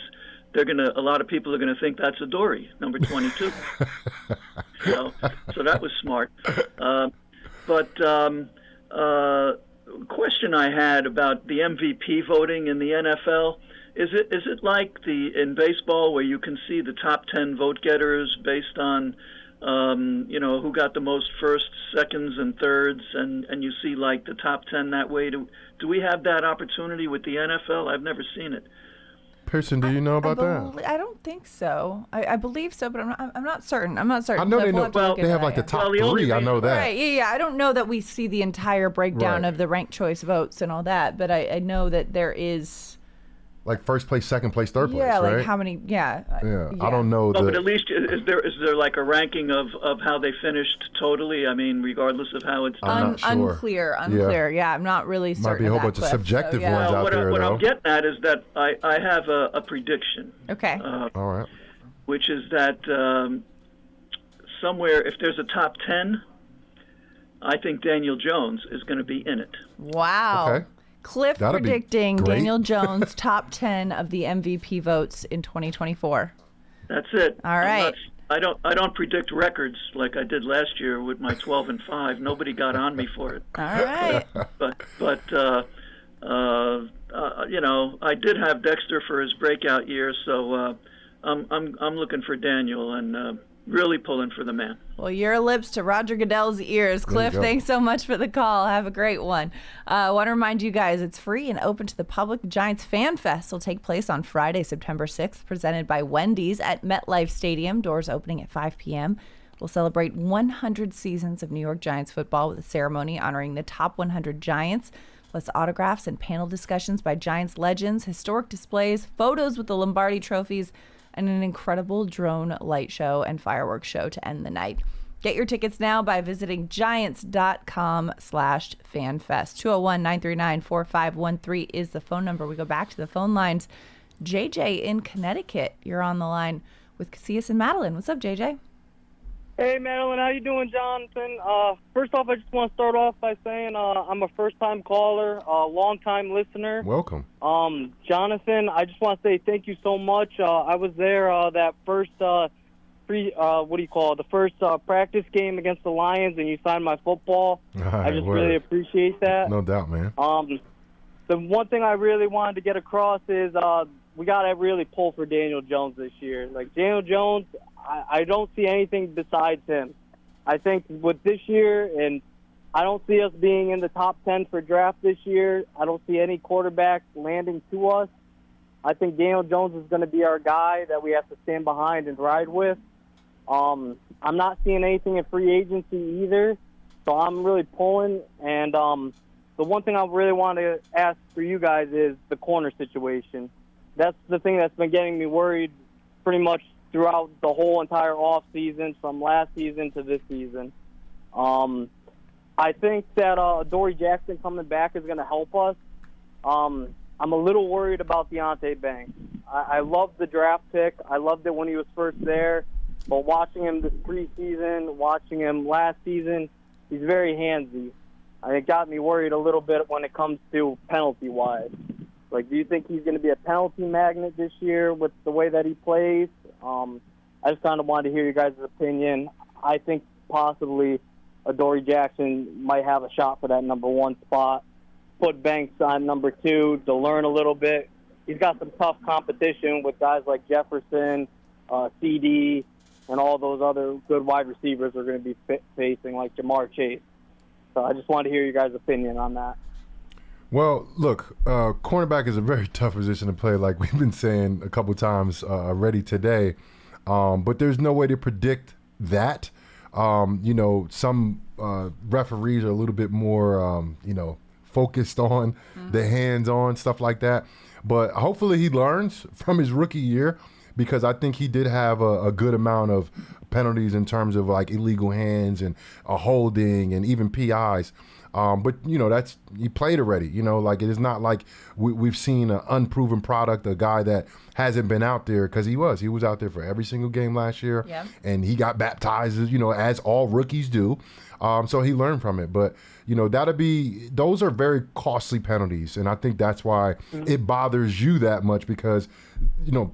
a lot of people are gonna think that's Adoree, number 22. So that was smart. Question I had about the MVP voting in the NFL. Is it like in baseball where you can see the top 10 vote getters based on who got the most firsts, seconds, and thirds, and you see like the top 10 that way? Do we have that opportunity with the NFL? I've never seen it. Pearson, do you know about that? I don't think so. I believe so, but I'm not certain. I know they know. Well, they have like the top three. I know that. Right? Yeah. I don't know that we see the entire breakdown of the ranked choice votes and all that, but I know that there is. Like first place, second place, third place, right? Yeah, like how many? Yeah. I don't know. But at least is there like a ranking of how they finished totally? I mean, regardless of how it's done. Unclear. Yeah, I'm not really certain. Might be a whole bunch of subjective ones out there, what I'm getting at is that I have a prediction. Okay. All right. Which is that somewhere, if there's a top 10, I think Daniel Jones is going to be in it. Wow. Okay. Cliff That'd predicting Daniel Jones top 10 of the MVP votes in 2024. That's it. All right. I don't predict records like I did last year with my 12-5. Nobody got on me for it. All right. but I did have Dexter for his breakout year, so I'm looking for Daniel and really pulling for the man. Well, your lips to Roger Goodell's ears. Cliff, thanks so much for the call. Have a great one. I want to remind you guys, it's free and open to the public. The Giants Fan Fest will take place on Friday, September 6th, presented by Wendy's at MetLife Stadium. Doors opening at 5 p.m. We'll celebrate 100 seasons of New York Giants football with a ceremony honoring the top 100 Giants, plus autographs and panel discussions by Giants legends, historic displays, photos with the Lombardi trophies, and an incredible drone light show and fireworks show to end the night. Get your tickets now by visiting giants.com/fanfest. 201-939-4513 is the phone number. We go back to the phone lines. JJ in Connecticut, you're on the line with Casillas and Madelyn. What's up, JJ? Hey, Madelyn, how you doing, Jonathan? First off, I just want to start off by saying I'm a first-time caller, a long-time listener. Welcome. Jonathan, I just want to say thank you so much. I was there that first the first practice game against the Lions, and you signed my football. I just really appreciate that. No doubt, man. the one thing I really wanted to get across is we got to really pull for Daniel Jones this year. Like, Daniel Jones, I don't see anything besides him. I think with this year, and I don't see us being in the top 10 for draft this year. I don't see any quarterback landing to us. I think Daniel Jones is going to be our guy that we have to stand behind and ride with. I'm not seeing anything in free agency either, so I'm really pulling. And the one thing I really want to ask for you guys is the corner situation. That's the thing that's been getting me worried pretty much throughout the whole entire off season, from last season to this season. I think that Dory Jackson coming back is going to help us. I'm a little worried about Deonte Banks. I love the draft pick. I loved it when he was first there. But watching him this preseason, watching him last season, he's very handsy. It got me worried a little bit when it comes to penalty-wise. Like, do you think he's going to be a penalty magnet this year with the way that he plays? I just kind of wanted to hear you guys' opinion. I think possibly Dory Jackson might have a shot for that number 1 spot. Put Banks on number 2 to learn a little bit. He's got some tough competition with guys like Jefferson, CD, and all those other good wide receivers are going to be facing, like Jamar Chase. So I just wanted to hear your guys' opinion on that. Well, look, cornerback is a very tough position to play, like we've been saying a couple times already today. But there's no way to predict that. Some referees are a little bit more, focused on the hands-on, stuff like that. But hopefully he learns from his rookie year, because I think he did have a good amount of penalties in terms of like illegal hands and holding and even PIs. But he played already. Like, it is not like we've seen an unproven product, a guy that hasn't been out there, because he was out there for every single game last year. Yeah. And he got baptized, as all rookies do. So he learned from it. But those are very costly penalties, and I think that's why it bothers you that much, because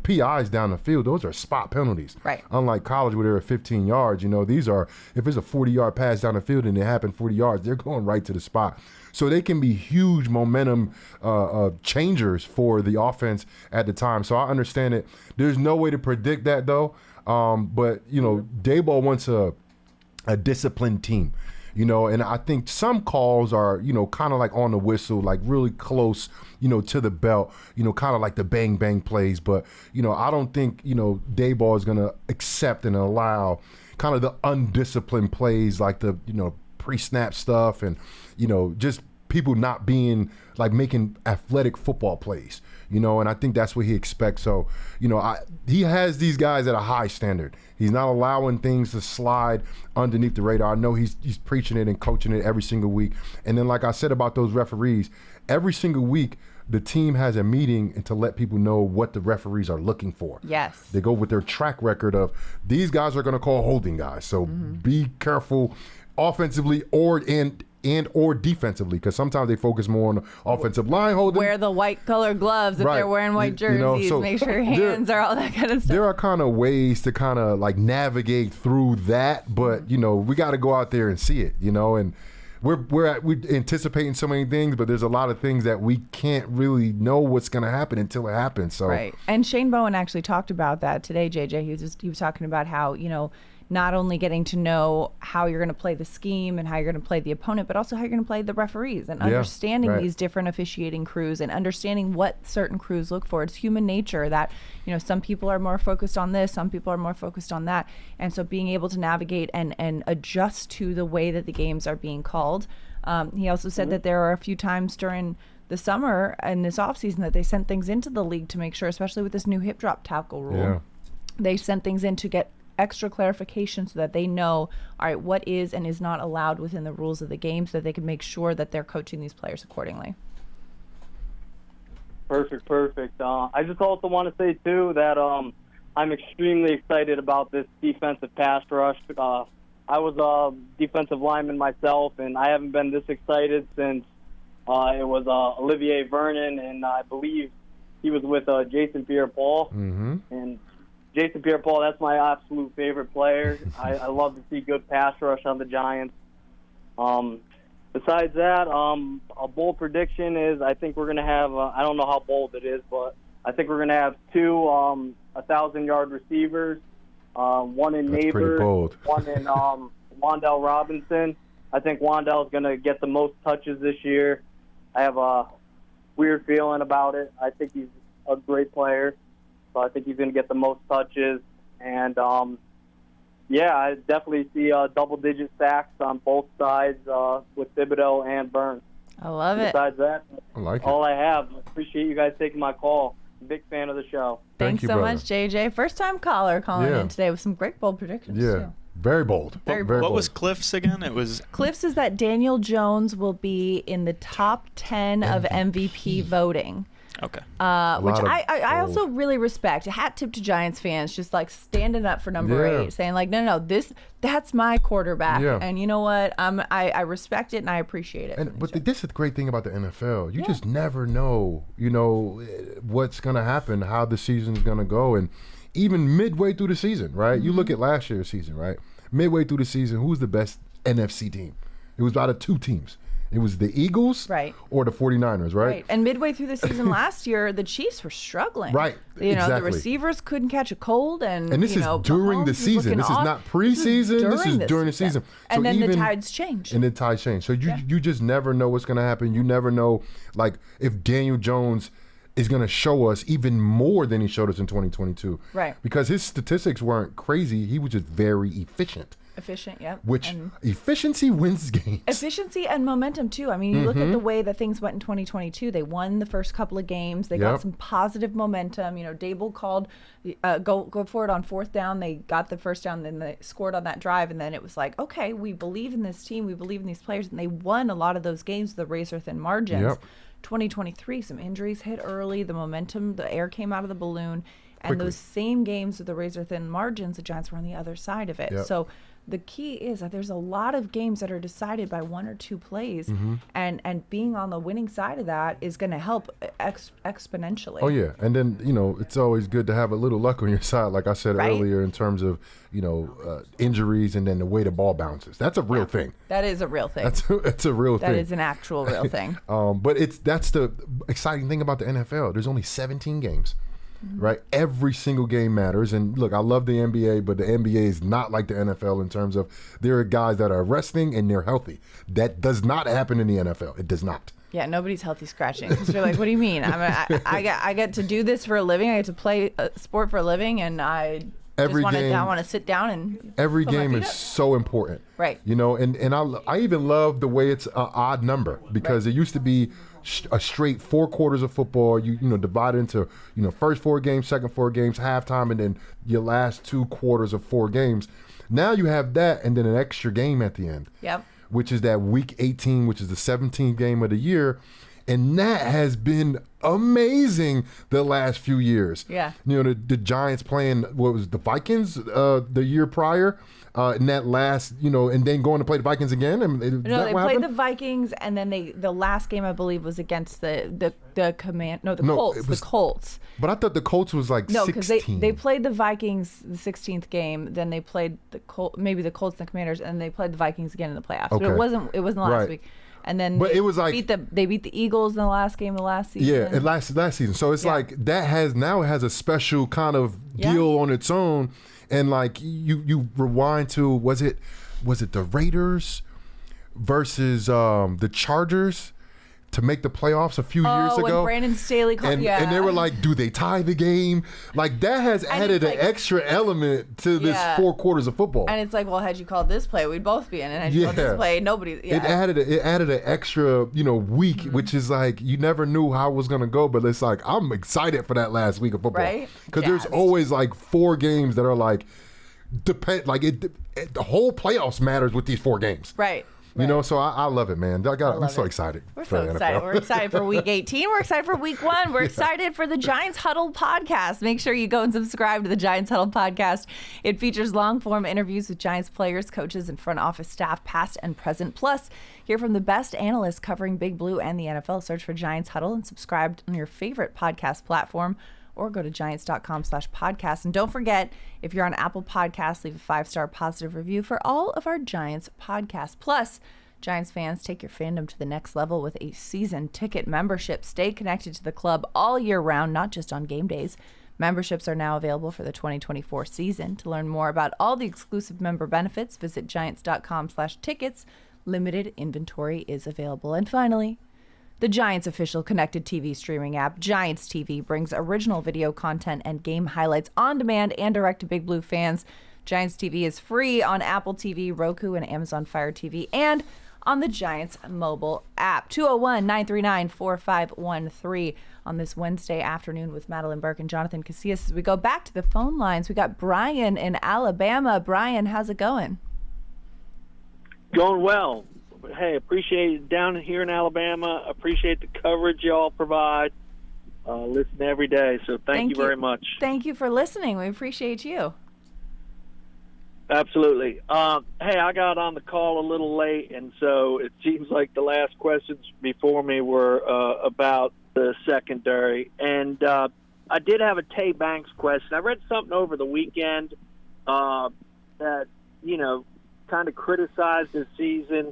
PIs down the field, those are spot penalties. Right. Unlike college where they're at 15 yards, these are, if it's a 40-yard pass down the field and it happened 40 yards, they're going right to the spot. So they can be huge momentum changers for the offense at the time. So I understand it. There's no way to predict that, though. But Daboll wants a disciplined team. And I think some calls are, kind of like on the whistle, like really close, to the belt, kind of like the bang bang plays. But, I don't think, Daboll is going to accept and allow kind of the undisciplined plays, like the, pre-snap stuff and, just people not being like making athletic football plays, and I think that's what he expects. So, he has these guys at a high standard. He's not allowing things to slide underneath the radar. I know he's preaching it and coaching it every single week. And then, like I said about those referees, every single week the team has a meeting and to let people know what the referees are looking for. Yes. They go with their track record of these guys are going to call holding guys. So be careful offensively or defensively, because sometimes they focus more on the offensive line holding. Wear the white color gloves if they're wearing white jerseys. So make sure your hands are all that kind of stuff. There are kind of ways to kind of like navigate through that, but we got to go out there and see it, and we're anticipating so many things, but there's a lot of things that we can't really know what's going to happen until it happens. So right. And Shane Bowen actually talked about that today, JJ. He was talking about how, not only getting to know how you're going to play the scheme and how you're going to play the opponent, but also how you're going to play the referees and understanding these different officiating crews and understanding what certain crews look for. It's human nature that, some people are more focused on this, some people are more focused on that. And so being able to navigate and adjust to the way that the games are being called. He also said that there are a few times during the summer and this offseason that they sent things into the league to make sure, especially with this new hip drop tackle rule, they sent things in to get extra clarification so that they know, all right, what is and is not allowed within the rules of the game, so that they can make sure that they're coaching these players accordingly. Perfect. I just also want to say, too, that I'm extremely excited about this defensive pass rush. I was a defensive lineman myself, and I haven't been this excited since it was Olivier Vernon, and I believe he was with Jason Pierre-Paul. And Jason Pierre-Paul, that's my absolute favorite player. I love to see good pass rush on the Giants. Besides that, a bold prediction is I think we're going to have, I don't know how bold it is, but I think we're going to have 2 1,000-yard receivers, one in That's pretty Neighbor, bold. one in Wan'Dale Robinson. I think Wan'Dale's going to get the most touches this year. I have a weird feeling about it. I think he's a great player, so I think he's going to get the most touches. And, I definitely see double-digit sacks on both sides with Thibodeau and Burns. I love it. Besides that, I like all it. I have. Appreciate you guys taking my call. Big fan of the show. Thanks you, so brother. much, JJ. First time caller calling Yeah. in today with some great bold predictions, Yeah. too. Very bold. Very Very What bold. was Cliff's again? It was Cliff's is that Daniel Jones will be in the top 10 of MVP voting. okay. Which lot of I also bold. really respect. A hat tip to Giants fans, just like standing up for number Yeah. 8, saying like, no, that's my quarterback, Yeah. and you know what? I respect it and I appreciate it. But this is the great thing about the NFL. You just never know, what's going to happen, how the season's going to go. And even midway through the season, right? You look at last year's season, right? Midway through the season, who's the best NFC team? It was out of 2 teams. It was the Eagles Right. or the 49ers, right? Right. And midway through the season last year, the Chiefs were struggling. Right. The Exactly. receivers couldn't catch a cold, and And this is during Mahomes the was season. looking This is off. not preseason. This is during the season. And So then the even- tides changed. And the tide change. So you just never know what's going to happen. You never know, like, if Daniel Jones is going to show us even more than he showed us in 2022. Right. Because his statistics weren't crazy. He was just very efficient, Efficient, yep. which And efficiency wins games. efficiency and momentum too. I mean, you look at the way that things went in 2022. They won the first couple of games. They got Yep. some positive momentum. Dable called go for it on 4th down. They got the first down, then they scored on that drive, and then it was like, okay, we believe in this team. We believe in these players, and they won a lot of those games with the razor-thin margins. Yep. 2023, some injuries hit early. The momentum, the air came out of the balloon, and Quickly. those same games with the razor-thin margins, the Giants were on the other side of it. Yep. So the key is that there's a lot of games that are decided by 1 or 2 plays, and being on the winning side of that is going to help exponentially. Oh yeah, and then it's always good to have a little luck on your side, like I said Right. earlier, in terms of injuries and then the way the ball bounces. That's a real thing. That is a real thing. That's a real That thing. is an actual real thing. But that's the exciting thing about the NFL. There's only 17 games, right? Every single game matters. And look, I love the NBA, but the NBA is not like the NFL in terms of there are guys that are resting and they're healthy. That does not happen in the NFL. It does not. Yeah, nobody's healthy scratching. Because you're like, what do you mean? I get to do this for a living. I get to play a sport for a living, and I Every just game- want to sit down and Every put my game feet is up. so important. Right. And I even love the way it's an odd number, because it used to be a straight 4 quarters of football. You divide into first 4 games, second 4 games, halftime, and then your last 2 quarters of 4 games. Now you have that, and then an extra game at the end. Yep. Which is that week 18, which is the 17th game of the year. And that has been amazing the last few years. Yeah. The Giants playing, what was the Vikings the year prior, in that last, and then going to play the Vikings again? No, they played the Vikings, and then the last game, I believe, was against the Colts. it was- The Colts. But I thought the Colts was like No, because 16. they played the Vikings the 16th game, then they played maybe the Colts and the Commanders, and they played the Vikings again in the playoffs. But Okay. it wasn't last Right. week. And then But it was like- they beat the Eagles in the last game of the last season. Yeah, and last season. So it's Yeah. like that has a special kind of Yeah. deal on its own. And like you rewind to was it the Raiders versus the Chargers to make the playoffs a few years when ago? Brandon Staley called, and they were like, do they tie the game? Like that has added it's an like- extra element to this Yeah. 4 quarters of football. And it's like, well, had you called this play, we'd both be in. And had you called Yeah. this play, nobody. Yeah. It added an extra, week, Mm-hmm. which is like you never knew how it was gonna go, but it's like I'm excited for that last week of football, Right? Because there's Jazzed. always like 4 games that are like the whole playoffs matters with these 4 games, Right. So I love it, man. I'm love so it. excited. We're for so the excited. NFL. We're excited for week 18. We're excited for week 1. We're excited for the Giants Huddle podcast. Make sure you go and subscribe to the Giants Huddle podcast. It features long form interviews with Giants players, coaches, and front office staff, past and present. Plus, hear from the best analysts covering Big Blue and the NFL. Search for Giants Huddle and subscribe on your favorite podcast platform, or go to giants.com/podcast. And don't forget, if you're on Apple Podcasts, leave a 5-star positive review for all of our Giants podcasts. Plus, Giants fans, take your fandom to the next level with a season ticket membership. Stay connected to the club all year round, not just on game days. Memberships are now available for the 2024 season. To learn more about all the exclusive member benefits, visit giants.com/tickets. Limited inventory is available. And finally, the Giants official connected TV streaming app, Giants TV, brings original video content and game highlights on demand and direct to Big Blue fans. Giants TV is free on Apple TV, Roku, and Amazon Fire TV, and on the Giants mobile app. 201-939-4513 on this Wednesday afternoon with Madelyn, Burke, and Jonathan Casillas. As we go back to the phone lines, we got Brian in Alabama. Brian, how's it going? Going well. Hey, appreciate it down here in Alabama. Appreciate the coverage y'all provide. Listen every day, so thank you very much. Thank you for listening. We appreciate you. Absolutely. Hey, I got on the call a little late, and so it seems like the last questions before me were about the secondary. And I did have a Deonte Banks question. I read something over the weekend that, kind of criticized his season,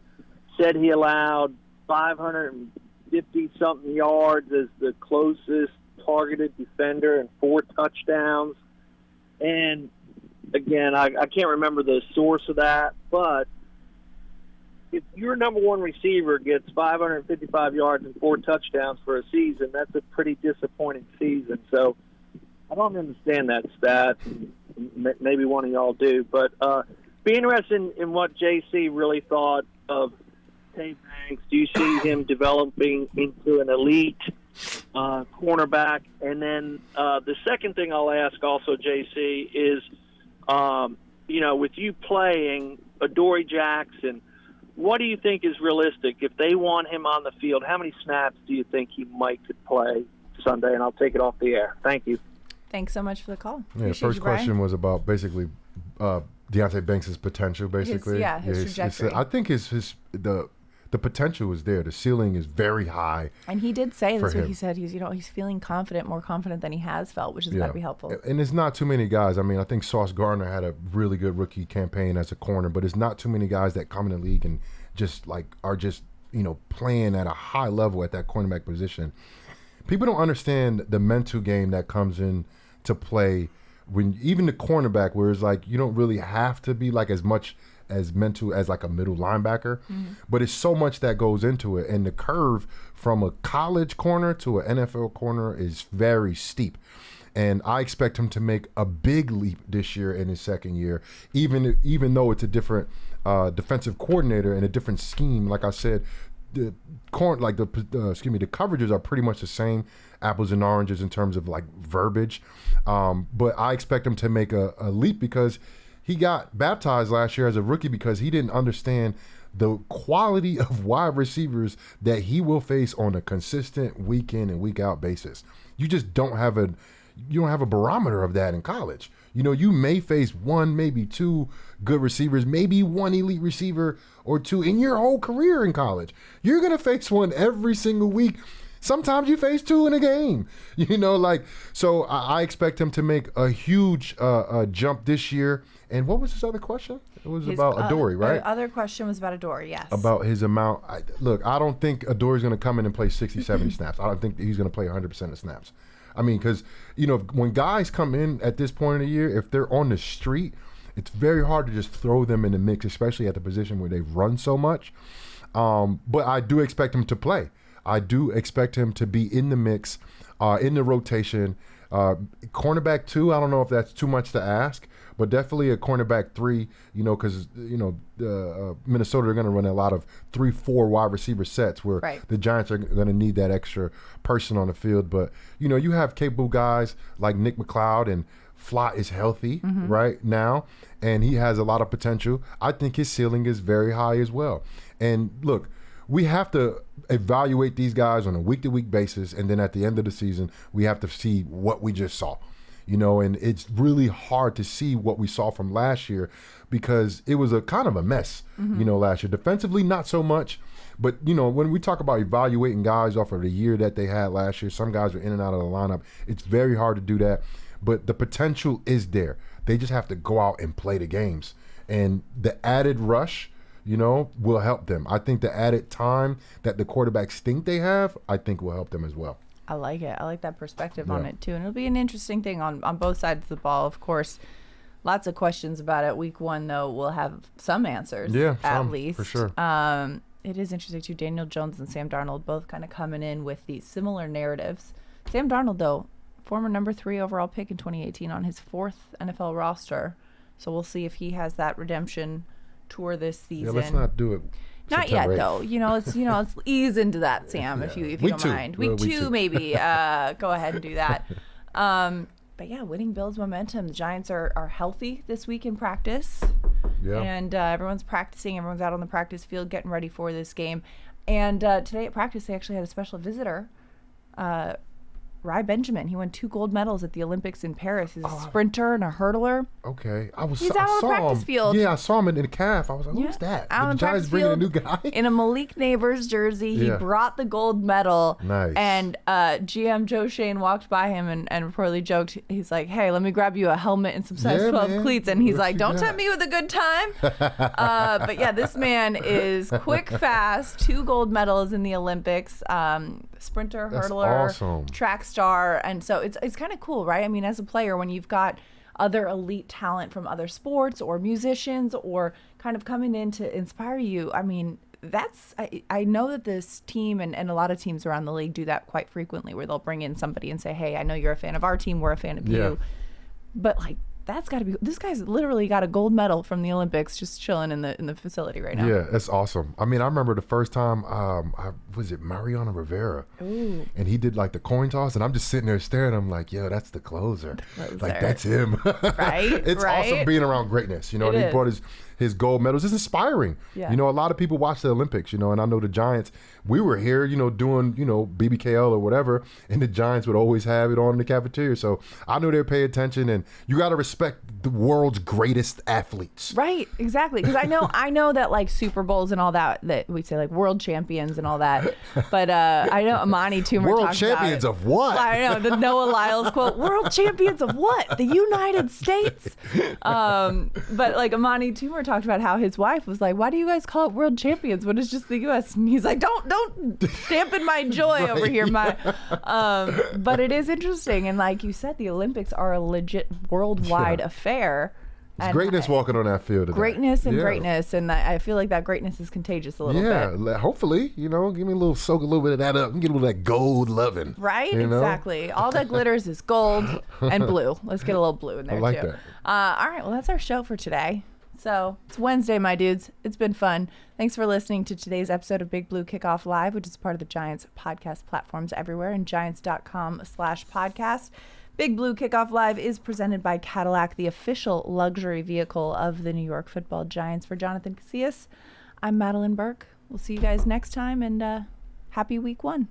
said he allowed 550-something yards as the closest targeted defender and 4 touchdowns. And, again, I can't remember the source of that, but if your number one receiver gets 555 yards and 4 touchdowns for a season, that's a pretty disappointing season. So I don't understand that stat. Maybe one of y'all do. But be interested in what JC really thought of Deonte Banks. Do you see him developing into an elite cornerback? And then the second thing I'll ask also, JC, is, with you playing Adoree Jackson, what do you think is realistic? If they want him on the field, how many snaps do you think he might could play Sunday? And I'll take it off the air. Thank you. Thanks so much for the call. Yeah, first question was about basically Deonte Banks' potential, basically. His trajectory. I think the potential is there. The ceiling is very high. And he did say this week. He said he's feeling confident, more confident than he has felt, which is got to be helpful. And it's not too many guys. I mean, I think Sauce Gardner had a really good rookie campaign as a corner, but it's not too many guys that come in the league and are playing at a high level at that cornerback position. People don't understand the mental game that comes in to play when even the cornerback, where it's like you don't really have to be like as much as mental as like a middle linebacker, but it's so much that goes into it. And the curve from a college corner to an NFL corner is very steep. And I expect him to make a big leap this year in his second year, even though it's a different defensive coordinator and a different scheme. Like I said, the coverages are pretty much the same, apples and oranges in terms of like verbiage. But I expect him to make a leap because he got baptized last year as a rookie because he didn't understand the quality of wide receivers that he will face on a consistent week in and week out basis. You just don't have a barometer of that in college. You may face one, maybe 2 good receivers, maybe 1 elite receiver or 2 in your whole career in college. You're going to face one every single week. Sometimes you face 2 in a game, so I expect him to make a huge jump this year. And what was his other question? It was about Adoree, right? The other question was about Adoree, yes. About his amount. I don't think Adoree's going to come in and play 60, 70 snaps. I don't think he's going to play 100% of snaps. I mean, because, when guys come in at this point of the year, if they're on the street, it's very hard to just throw them in the mix, especially at the position where they've run so much. But I do expect him to play. I do expect him to be in the mix, in the rotation. Cornerback 2, I don't know if that's too much to ask, but definitely a cornerback 3, because, Minnesota are going to run a lot of 3-4 wide receiver sets where the Giants are going to need that extra person on the field. But, you have capable guys like Nick McLeod, and Flott is healthy right now, and he has a lot of potential. I think his ceiling is very high as well. And look, we have to evaluate these guys on a week-to-week basis, and then at the end of the season, we have to see what we just saw. And it's really hard to see what we saw from last year because it was a kind of a mess, last year. Defensively, not so much. But, when we talk about evaluating guys off of the year that they had last year, some guys are in and out of the lineup. It's very hard to do that. But the potential is there. They just have to go out and play the games. And the added rush will help them. I think the added time that the quarterbacks think they have, I think will help them as well. I like it. I like that perspective on it too. And it'll be an interesting thing on both sides of the ball. Of course, lots of questions about it. Week 1, though, we'll have some answers, at least. For sure. It is interesting, too. Daniel Jones and Sam Darnold both kind of coming in with these similar narratives. Sam Darnold, though, former number 3 overall pick in 2018 on his 4th NFL roster. So we'll see if he has that redemption tour this season. Yeah, let's not do it. Not yet, though. Let's ease into that, Sam, if you don't mind. Week 2, maybe. Go ahead and do that. But yeah, winning builds momentum. The Giants are healthy this week in practice. Yeah. And everyone's practicing. Everyone's out on the practice field getting ready for this game. And today at practice, they actually had a special visitor, Rai Benjamin. He won 2 gold medals at the Olympics in Paris. He's a sprinter and a hurdler. Okay. He's out on the practice field. Yeah, I saw him in the calf. I was like, who's that? Out on the Giants bringing a new guy? In a Malik Neighbors jersey. He brought the gold medal. Nice. And GM Joe Shane walked by him and reportedly joked. He's like, hey, let me grab you a helmet and some size 12 cleats. And he's like, don't tempt me with a good time. But yeah, this man is quick, fast, 2 gold medals in the Olympics. Sprinter, hurdler, awesome. Track star. And so it's kind of cool, right? I mean, as a player, when you've got other elite talent from other sports or musicians or kind of coming in to inspire you, I mean, I know that this team and a lot of teams around the league do that quite frequently, where they'll bring in somebody and say, hey, I know you're a fan of our team, we're a fan of you. But like, that's got to be, this guy's literally got a gold medal from the Olympics just chilling in the facility right now. Yeah, that's awesome. I mean, I remember the first time, was it Mariano Rivera? Ooh. And he did like the coin toss, and I'm just sitting there staring. I'm like, yo, that's the closer. Like, that's him. Right? It's awesome being around greatness, and he brought his gold medals. It's inspiring. Yeah. A lot of people watch the Olympics, and I know the Giants, we were here, doing, BBKL or whatever, and the Giants would always have it on in the cafeteria. So I knew they'd pay attention, and you got to respect the world's greatest athletes. Right, exactly. Because I know that like Super Bowls and all that we say like world champions and all that, but I know Amani Toomer world talks champions about of what? I know the Noah Lyles quote: "World champions of what? The United States." But like Amani Toomer talked about how his wife was like, "Why do you guys call it world champions when it's just the U.S.?" And he's like, "Don't dampen my joy over here, my." But it is interesting, and like you said, the Olympics are a legit worldwide affair. It's greatness walking on that field today. Greatness, and I feel like that greatness is contagious a little bit. Yeah, hopefully, give me soak a little bit of that up and get a little of that gold loving. Right, exactly. All that glitters is gold and blue. Let's get a little blue in there, I like too. that. All right, well, that's our show for today. So it's Wednesday, my dudes. It's been fun. Thanks for listening to today's episode of Big Blue Kickoff Live, which is part of the Giants podcast platforms everywhere and giants.com/podcast. Big Blue Kickoff Live is presented by Cadillac, the official luxury vehicle of the New York Football Giants. For Jonathan Casillas, I'm Madelyn Burke. We'll see you guys next time, and happy week 1.